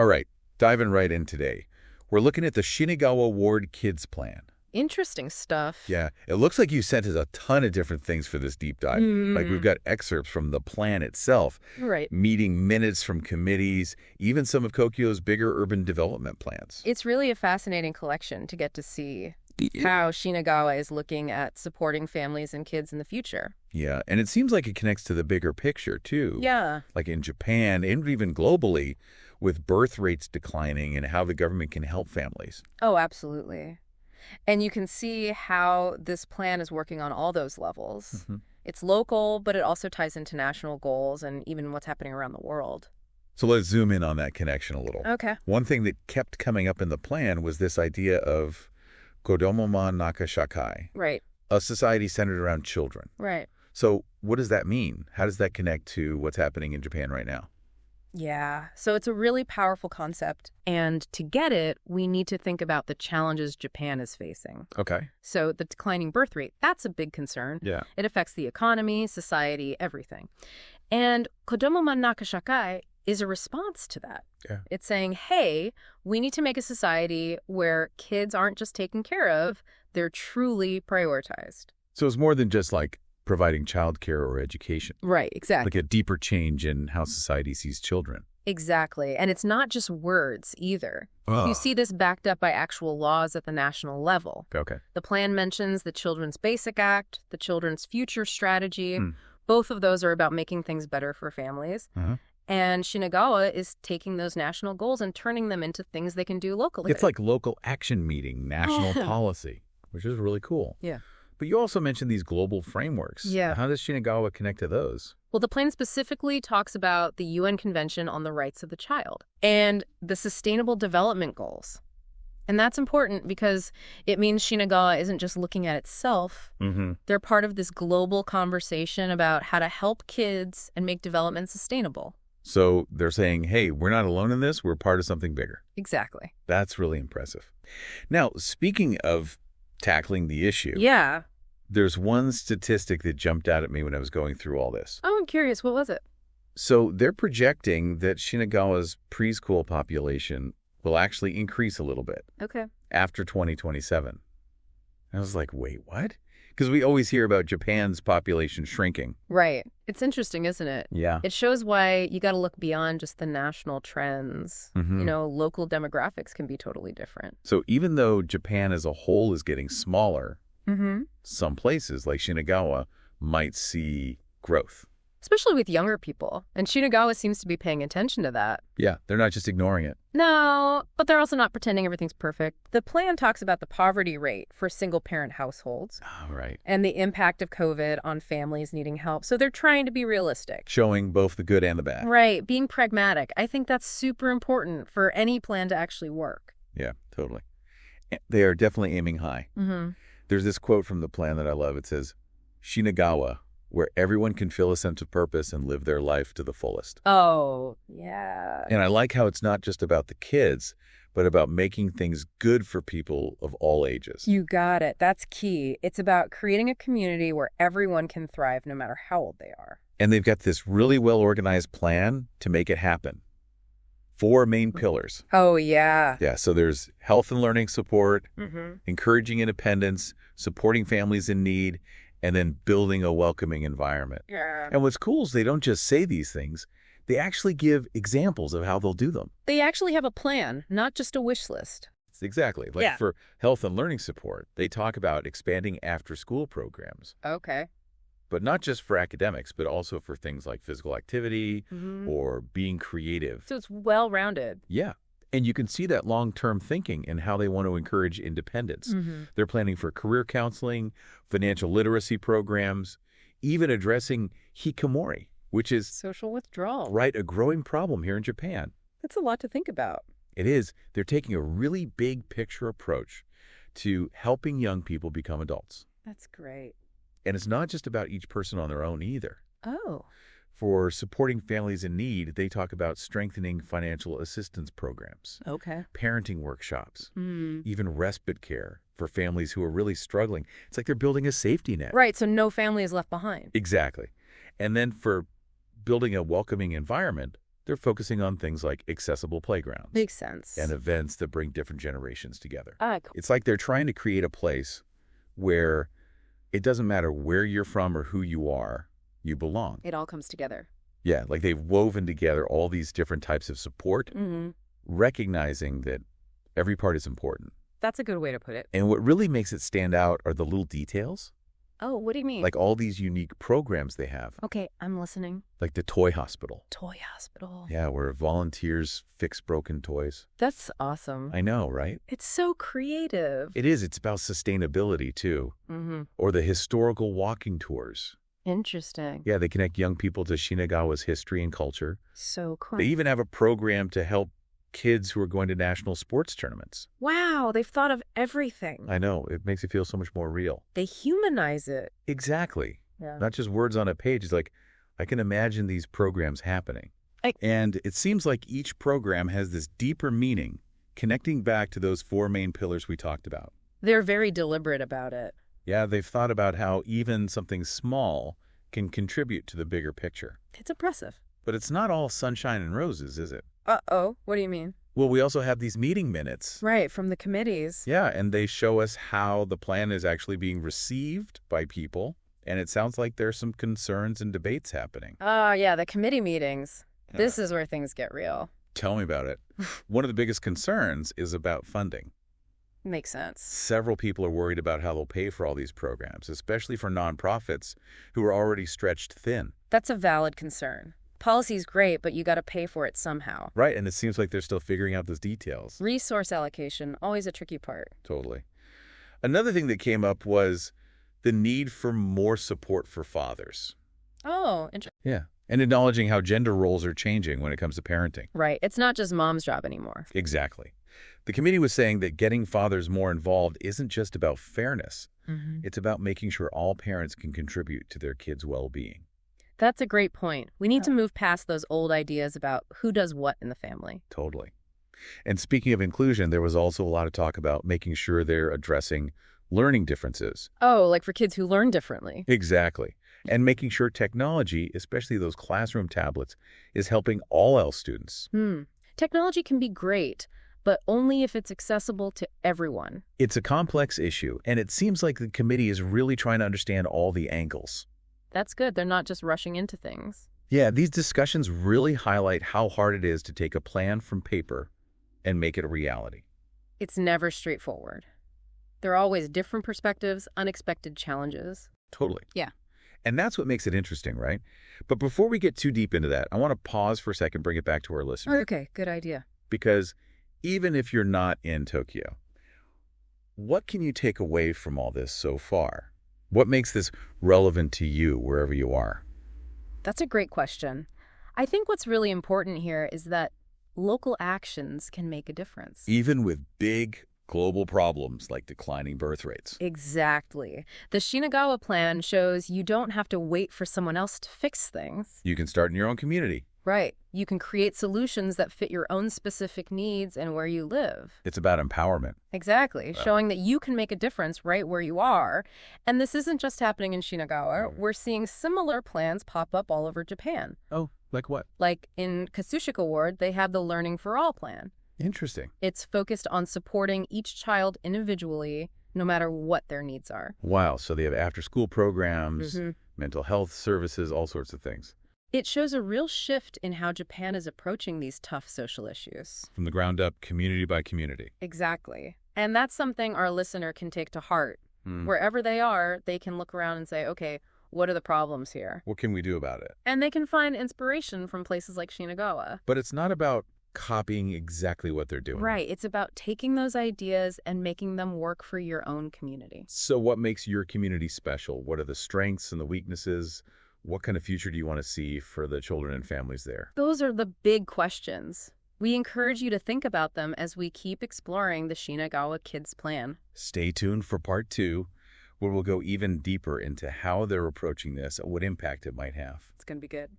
All right, diving right in today. We're looking at the Shinagawa Ward Kids Plan. Interesting stuff. Yeah, it looks like you sent us a ton of different things for this deep dive. Like we've got excerpts from the plan itself, Right. meeting minutes from committees, even some of Kokyo's bigger urban development plans. It's really a fascinating collection to get to see how Shinagawa is looking at supporting families and kids in the future. Yeah, and it seems like it connects to the bigger picture, too. Yeah. Like in Japan and even globally, with birth rates declining and how the government can help families. Oh, absolutely. And you can see how this plan is working on all those levels. It's local, but it also ties into national goals and even what's happening around the world. So let's zoom in on that connection a little. Okay. One thing that kept coming up in the plan was this idea of Kodomo man naka shakai, Right. a society centered around children. Right. So what does that mean? How does that connect to what's happening in Japan right now? Yeah. So it's a really powerful concept. And to get it, we need to think about the challenges Japan is facing. Okay. So the declining birth rate, that's a big concern. Yeah. It affects the economy, society, everything. And Kodomo man naka shakai is a response to that. Yeah. It's saying, hey, we need to make a society where kids aren't just taken care of, they're truly prioritized. So it's more than just like providing childcare or education. Right, exactly. Like a deeper change in how society sees children. Exactly. And it's not just words either. You see this backed up by actual laws at the national level. Okay. The plan mentions the Children's Basic Act, the Children's Future Strategy. Both of those are about making things better for families. And Shinagawa is taking those national goals and turning them into things they can do locally. It's like local action meeting, national policy, which is really cool. Yeah. But you also mentioned these global frameworks. Yeah. How does Shinagawa connect to those? Well, the plan specifically talks about the UN Convention on the Rights of the Child and the Sustainable Development Goals. And that's important because it means Shinagawa isn't just looking at itself. They're part of this global conversation about how to help kids and make development sustainable. So they're saying, hey, we're not alone in this. We're part of something bigger. Exactly. That's really impressive. Now, speaking of tackling the issue. Yeah. There's one statistic that jumped out at me when I was going through all this. Oh, I'm curious. What was it? So they're projecting that Shinagawa's preschool population will actually increase a little bit Okay. after 2027. I was like, wait, what? Because we always hear about Japan's population shrinking. Right. It's interesting, isn't it? Yeah. It shows why you got to look beyond just the national trends. You know, local demographics can be totally different. So even though Japan as a whole is getting smaller, some places like Shinagawa might see growth. Especially with younger people. And Shinagawa seems to be paying attention to that. Yeah, they're not just ignoring it. No, but they're also not pretending everything's perfect. The plan talks about the poverty rate for single-parent households. Oh, right. And the impact of COVID on families needing help. So they're trying to be realistic. Showing both the good and the bad. Right, being pragmatic. I think that's super important for any plan to actually work. Yeah, totally. They are definitely aiming high. There's this quote from the plan that I love. It says, Shinagawa, where everyone can feel a sense of purpose and live their life to the fullest. Oh, yeah. And I like how it's not just about the kids, but about making things good for people of all ages. You got it. That's key. It's about creating a community where everyone can thrive no matter how old they are. And they've got this really well-organized plan to make it happen. 4 main pillars. Oh, yeah. Yeah, so there's health and learning support, encouraging independence, supporting families in need, and then building a welcoming environment. Yeah. And what's cool is they don't just say these things, they actually give examples of how they'll do them. They actually have a plan, not just a wish list. Exactly. Like for health and learning support, they talk about expanding after-school programs. Okay. But not just for academics, but also for things like physical activity or being creative. So it's well-rounded. Yeah. And you can see that long-term thinking in how they want to encourage independence. They're planning for career counseling, financial literacy programs, even addressing hikikomori, which is social withdrawal. Right, a growing problem here in Japan. That's a lot to think about. It is. They're taking a really big picture approach to helping young people become adults. That's great. And it's not just about each person on their own either. Oh. For supporting families in need, they talk about strengthening financial assistance programs, parenting workshops, even respite care for families who are really struggling. It's like they're building a safety net. Right, so no family is left behind. Exactly. And then for building a welcoming environment, They're focusing on things like accessible playgrounds. Makes sense. And events that bring different generations together. Cool. It's like they're trying to create a place where it doesn't matter where you're from or who you are, you belong. It all comes together. Yeah, like they've woven together all these different types of support, recognizing that every part is important. That's a good way to put it. And what really makes it stand out are the little details. Oh, what do you mean? Like all these unique programs they have. Okay, I'm listening. Like the toy hospital. Toy hospital. Yeah, where volunteers fix broken toys. That's awesome. I know, right? It's so creative. It is. It's about sustainability, too. Or the historical walking tours. Interesting. Yeah, they connect young people to Shinagawa's history and culture. So cool. They even have a program to help kids who are going to national sports tournaments. Wow, they've thought of everything. I know. It makes it feel so much more real. They humanize it. Exactly. Yeah. Not just words on a page. It's like, I can imagine these programs happening. And it seems like each program has this deeper meaning, connecting back to those 4 main pillars we talked about. They're very deliberate about it. Yeah, they've thought about how even something small can contribute to the bigger picture. It's impressive. But it's not all sunshine and roses, is it? Uh-oh. What do you mean? Well, we also have these meeting minutes. Right, from the committees. Yeah, and they show us how the plan is actually being received by people. And it sounds like there's some concerns and debates happening. Yeah, the committee meetings. This is where things get real. Tell me about it. One of the biggest concerns is about funding. Makes sense. Several people are worried about how they'll pay for all these programs, especially for nonprofits who are already stretched thin. That's a valid concern. Policy's great, but you got to pay for it somehow. Right, and it seems like they're still figuring out those details. Resource allocation, always a tricky part. Totally. Another thing that came up was the need for more support for fathers. Oh, interesting. Yeah, and acknowledging how gender roles are changing when it comes to parenting. Right, it's not just mom's job anymore. Exactly. The committee was saying that getting fathers more involved isn't just about fairness. It's about making sure all parents can contribute to their kids' well-being. That's a great point. We need to move past those old ideas about who does what in the family. Totally. And speaking of inclusion, there was also a lot of talk about making sure they're addressing learning differences. Oh, like for kids who learn differently. Exactly. And making sure technology, especially those classroom tablets, is helping all L students. Technology can be great, but only if it's accessible to everyone. It's a complex issue, and it seems like the committee is really trying to understand all the angles. That's good. They're not just rushing into things. Yeah, these discussions really highlight how hard it is to take a plan from paper and make it a reality. It's never straightforward. There are always different perspectives, unexpected challenges. Totally. Yeah. And that's what makes it interesting, right? But before we get too deep into that, I want to pause for a second, bring it back to our listeners. Okay, good idea. Because even if you're not in Tokyo, what can you take away from all this so far? What makes this relevant to you wherever you are? That's a great question. I think what's really important here is that local actions can make a difference. Even with big global problems like declining birth rates. Exactly. The Shinagawa plan shows you don't have to wait for someone else to fix things. You can start in your own community. Right. You can create solutions that fit your own specific needs and where you live. It's about empowerment. Exactly. Showing that you can make a difference right where you are. And this isn't just happening in Shinagawa. We're seeing similar plans pop up all over Japan. Oh, like what? Like in Kasushika Ward, they have the Learning for All plan. Interesting. It's focused on supporting each child individually, no matter what their needs are. Wow. So they have after-school programs, mental health services, all sorts of things. It shows a real shift in how Japan is approaching these tough social issues. From the ground up, community by community. Exactly. And that's something our listener can take to heart. Wherever they are, they can look around and say, okay, what are the problems here? What can we do about it? And they can find inspiration from places like Shinagawa. But it's not about copying exactly what they're doing. Right. It's about taking those ideas and making them work for your own community. So what makes your community special? What are the strengths and the weaknesses? What kind of future do you want to see for the children and families there? Those are the big questions. We encourage you to think about them as we keep exploring the Shinagawa Kids Plan. Stay tuned for part 2, where we'll go even deeper into how they're approaching this and what impact it might have. It's going to be good.